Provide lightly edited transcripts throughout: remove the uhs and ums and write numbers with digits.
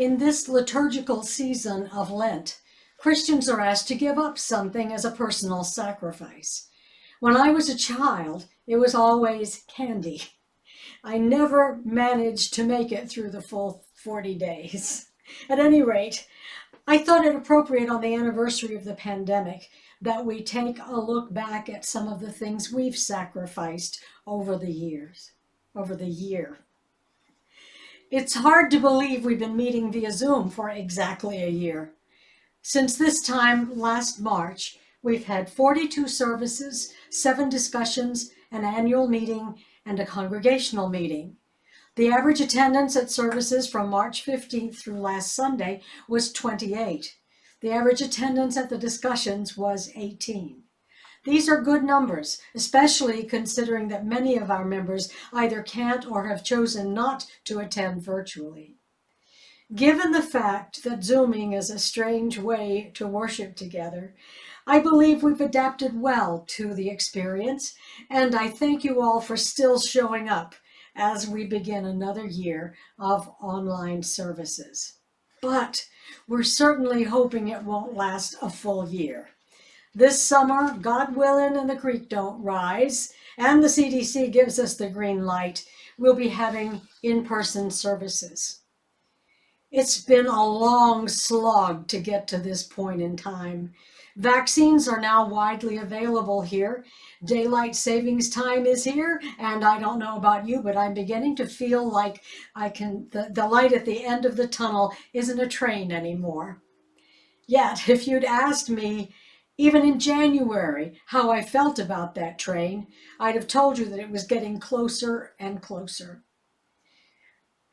In this liturgical season of Lent, Christians are asked to give up something as a personal sacrifice. When I was a child, it was always candy. I never managed to make it through the full 40 days. At any rate, I thought it appropriate on the anniversary of the pandemic that we take a look back at some of the things we've sacrificed over the year. It's hard to believe we've been meeting via Zoom for exactly a year. Since this time last March, we've had 42 services, 7 discussions, an annual meeting, and a congregational meeting. The average attendance at services from March 15th through last Sunday was 28. The average attendance at the discussions was 18. These are good numbers, especially considering that many of our members either can't or have chosen not to attend virtually. Given the fact that Zooming is a strange way to worship together, I believe we've adapted well to the experience, and I thank you all for still showing up as we begin another year of online services. But we're certainly hoping it won't last a full year. This summer, God willing, and the creek don't rise, and the CDC gives us the green light, we'll be having in-person services. It's been a long slog to get to this point in time. Vaccines are now widely available here. Daylight savings time is here, and I don't know about you, but I'm beginning to feel like the light at the end of the tunnel isn't a train anymore. Yet, if you'd asked me, even in January, how I felt about that train, I'd have told you that it was getting closer and closer.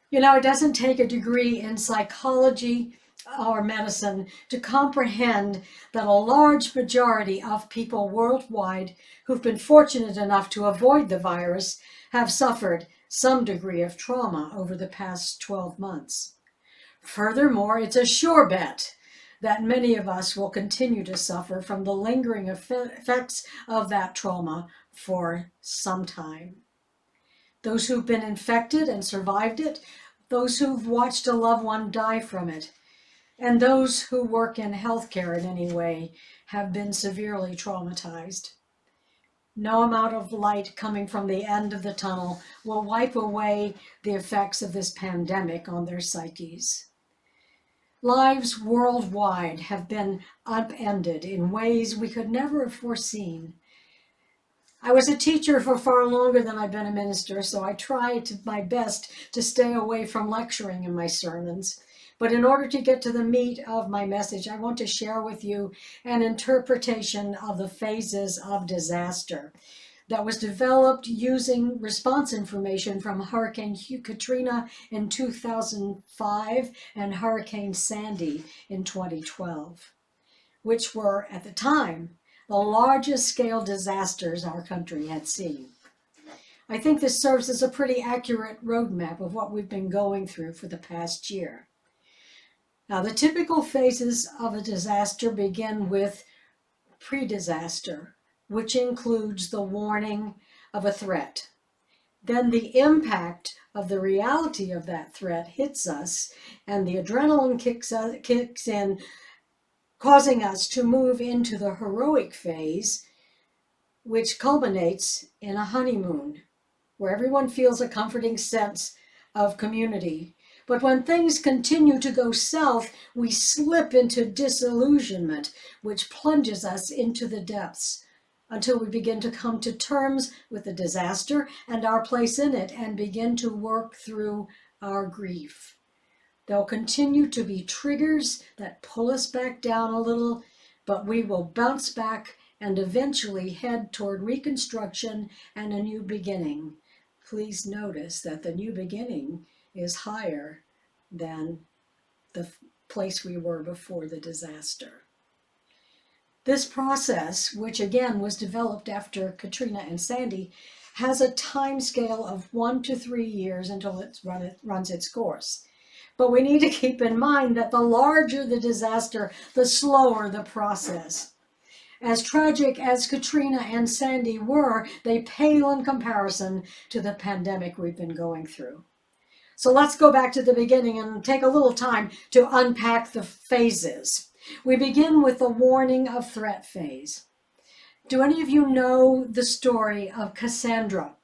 You know, it doesn't take a degree in psychology or medicine to comprehend that a large majority of people worldwide who've been fortunate enough to avoid the virus have suffered some degree of trauma over the past 12 months. Furthermore, it's a sure bet that many of us will continue to suffer from the lingering effects of that trauma for some time. Those who've been infected and survived it, those who've watched a loved one die from it, and those who work in healthcare in any way have been severely traumatized. No amount of light coming from the end of the tunnel will wipe away the effects of this pandemic on their psyches. Lives worldwide have been upended in ways we could never have foreseen. I was a teacher for far longer than I've been a minister, so I tried my best to stay away from lecturing in my sermons. But in order to get to the meat of my message, I want to share with you an interpretation of the phases of disaster that was developed using response information from Hurricane Katrina in 2005 and Hurricane Sandy in 2012, which were, at the time, the largest scale disasters our country had seen. I think this serves as a pretty accurate roadmap of what we've been going through for the past year. Now, the typical phases of a disaster begin with pre-disaster, which includes the warning of a threat. Then the impact of the reality of that threat hits us, and the adrenaline kicks in, causing us to move into the heroic phase, which culminates in a honeymoon, where everyone feels a comforting sense of community. But when things continue to go south, we slip into disillusionment, which plunges us into the depths until we begin to come to terms with the disaster and our place in it and begin to work through our grief. There'll continue to be triggers that pull us back down a little, but we will bounce back and eventually head toward reconstruction and a new beginning. Please notice that the new beginning is higher than the place we were before the disaster. This process, which again was developed after Katrina and Sandy, has a time scale of 1 to 3 years until it runs its course. But we need to keep in mind that the larger the disaster, the slower the process. As tragic as Katrina and Sandy were, they pale in comparison to the pandemic we've been going through. So let's go back to the beginning and take a little time to unpack the phases. We begin with the warning of threat phase. Do any of you know the story of Cassandra?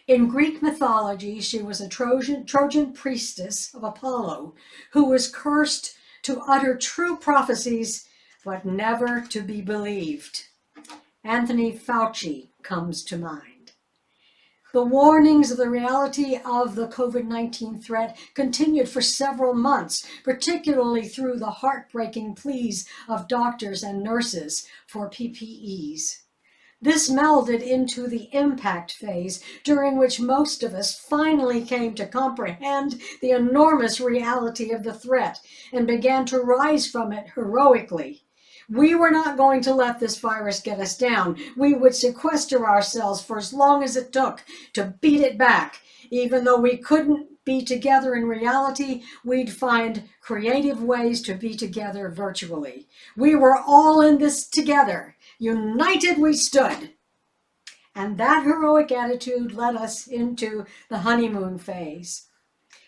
In Greek mythology, she was a Trojan priestess of Apollo who was cursed to utter true prophecies, but never to be believed. Anthony Fauci comes to mind. The warnings of the reality of the COVID-19 threat continued for several months, particularly through the heartbreaking pleas of doctors and nurses for PPEs. This melded into the impact phase, during which most of us finally came to comprehend the enormous reality of the threat and began to rise from it heroically. We were not going to let this virus get us down. We would sequester ourselves for as long as it took to beat it back. Even though we couldn't be together in reality, we'd find creative ways to be together virtually. We were all in this together. United we stood. And that heroic attitude led us into the honeymoon phase.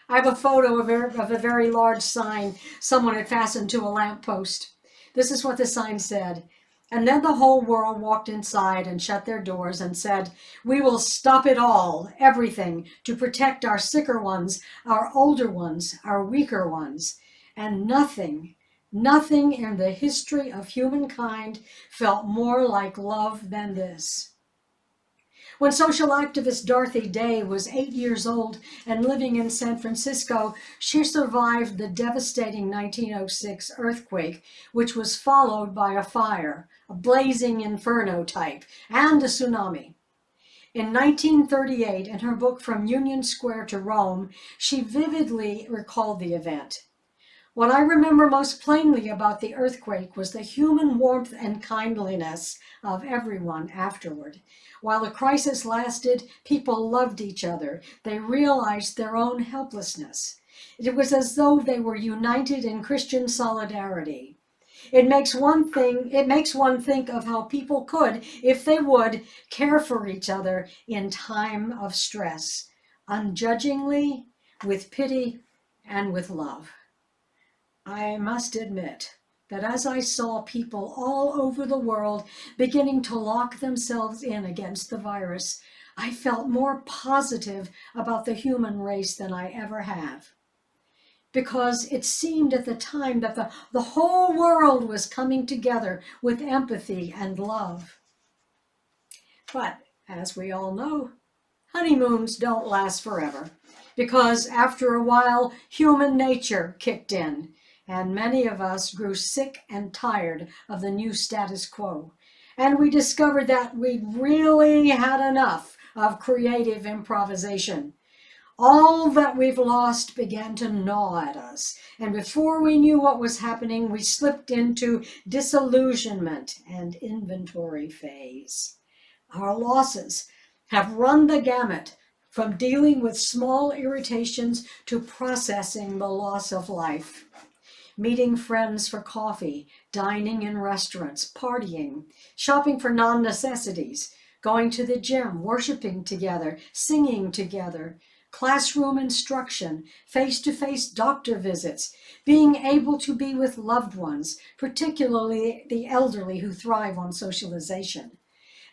I have a photo of a very large sign someone had fastened to a lamppost. This is what the sign said. And then the whole world walked inside and shut their doors and said, "We will stop it all, everything, to protect our sicker ones, our older ones, our weaker ones." And nothing in the history of humankind felt more like love than this. When social activist Dorothy Day was 8 years old and living in San Francisco, she survived the devastating 1906 earthquake, which was followed by a fire, a blazing inferno type, and a tsunami. In 1938, in her book From Union Square to Rome, she vividly recalled the event. What I remember most plainly about the earthquake was the human warmth and kindliness of everyone afterward. While the crisis lasted, people loved each other. They realized their own helplessness. It was as though they were united in Christian solidarity. It makes one think of how people could, if they would, care for each other in time of stress, unjudgingly, with pity, and with love. I must admit that as I saw people all over the world beginning to lock themselves in against the virus, I felt more positive about the human race than I ever have. Because it seemed at the time that the whole world was coming together with empathy and love. But as we all know, honeymoons don't last forever, because after a while, human nature kicked in. And many of us grew sick and tired of the new status quo. And we discovered that we'd really had enough of creative improvisation. All that we've lost began to gnaw at us. And before we knew what was happening, we slipped into disillusionment and inventory phase. Our losses have run the gamut, from dealing with small irritations to processing the loss of life. Meeting friends for coffee, dining in restaurants, partying, shopping for non-necessities, going to the gym, worshiping together, singing together, classroom instruction, face-to-face doctor visits, being able to be with loved ones, particularly the elderly who thrive on socialization.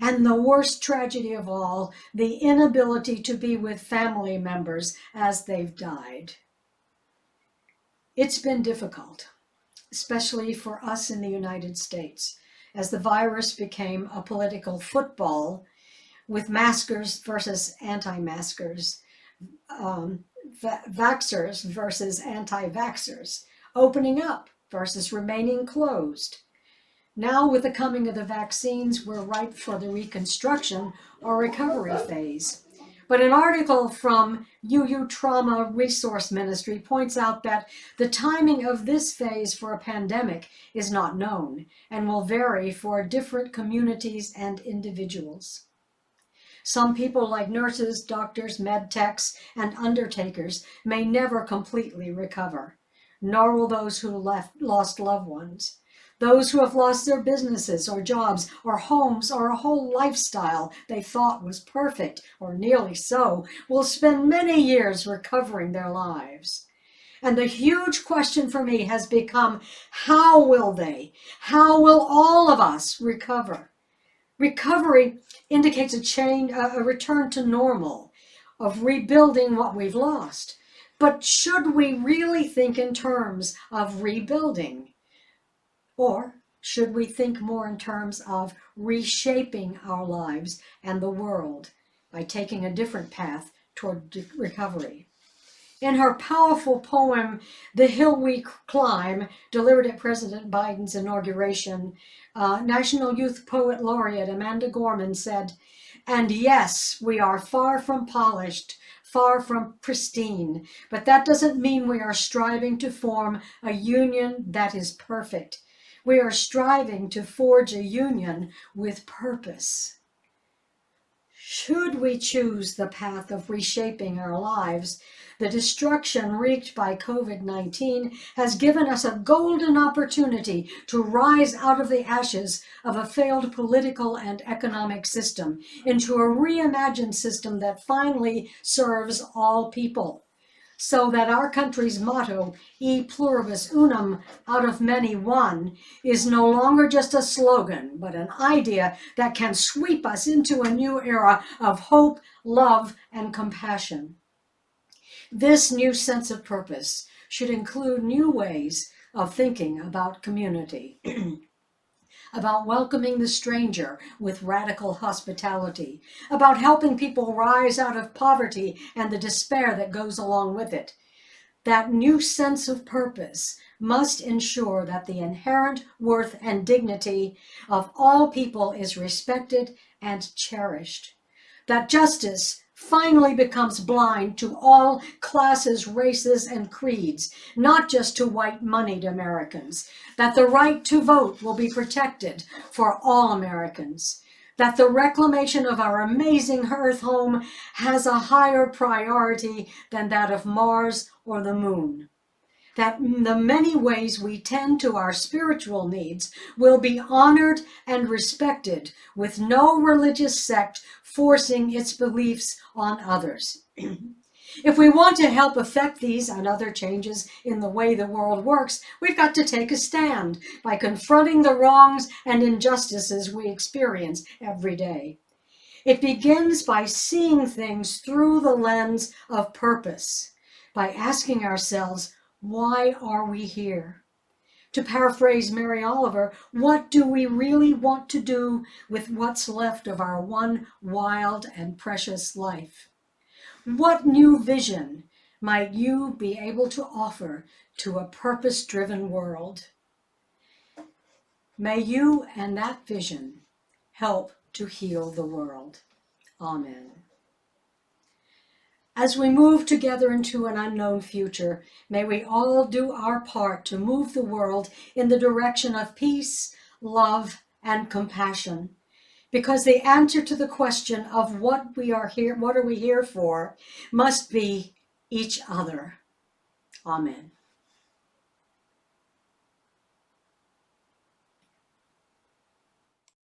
And the worst tragedy of all, the inability to be with family members as they've died. It's been difficult, especially for us in the United States, as the virus became a political football with maskers versus anti-maskers, vaxxers versus anti-vaxxers, opening up versus remaining closed. Now, with the coming of the vaccines, we're ripe for the reconstruction or recovery phase. But an article from UU Trauma Resource Ministry points out that the timing of this phase for a pandemic is not known and will vary for different communities and individuals. Some people, like nurses, doctors, med techs, and undertakers, may never completely recover, nor will those who lost loved ones. Those who have lost their businesses or jobs or homes or a whole lifestyle they thought was perfect, or nearly so, will spend many years recovering their lives. And the huge question for me has become, how will they? How will all of us recover? Recovery indicates a return to normal, of rebuilding what we've lost. But should we really think in terms of rebuilding? Or should we think more in terms of reshaping our lives and the world by taking a different path toward recovery? In her powerful poem, The Hill We Climb, delivered at President Biden's inauguration, National Youth Poet Laureate Amanda Gorman said, "And yes, we are far from polished, far from pristine, but that doesn't mean we are striving to form a union that is perfect. We are striving to forge a union with purpose." Should we choose the path of reshaping our lives, the destruction wreaked by COVID-19 has given us a golden opportunity to rise out of the ashes of a failed political and economic system into a reimagined system that finally serves all people, so that our country's motto, E pluribus unum, out of many one, is no longer just a slogan, but an idea that can sweep us into a new era of hope, love, and compassion. This new sense of purpose should include new ways of thinking about community, about welcoming the stranger with radical hospitality, about helping people rise out of poverty and the despair that goes along with it. That new sense of purpose must ensure that the inherent worth and dignity of all people is respected and cherished. That justice finally becomes blind to all classes, races, and creeds, not just to white-moneyed Americans. That the right to vote will be protected for all Americans. That the reclamation of our amazing Earth home has a higher priority than that of Mars or the moon. That the many ways we tend to our spiritual needs will be honored and respected, with no religious sect forcing its beliefs on others. If we want to help affect these and other changes in the way the world works, we've got to take a stand by confronting the wrongs and injustices we experience every day. It begins by seeing things through the lens of purpose, by asking ourselves, why are we here? To paraphrase Mary Oliver, what do we really want to do with what's left of our one wild and precious life? What new vision might you be able to offer to a purpose-driven world? May you and that vision help to heal the world. Amen. As we move together into an unknown future, may we all do our part to move the world in the direction of peace, love, and compassion. Because the answer to the question of what are we here for, must be each other. Amen.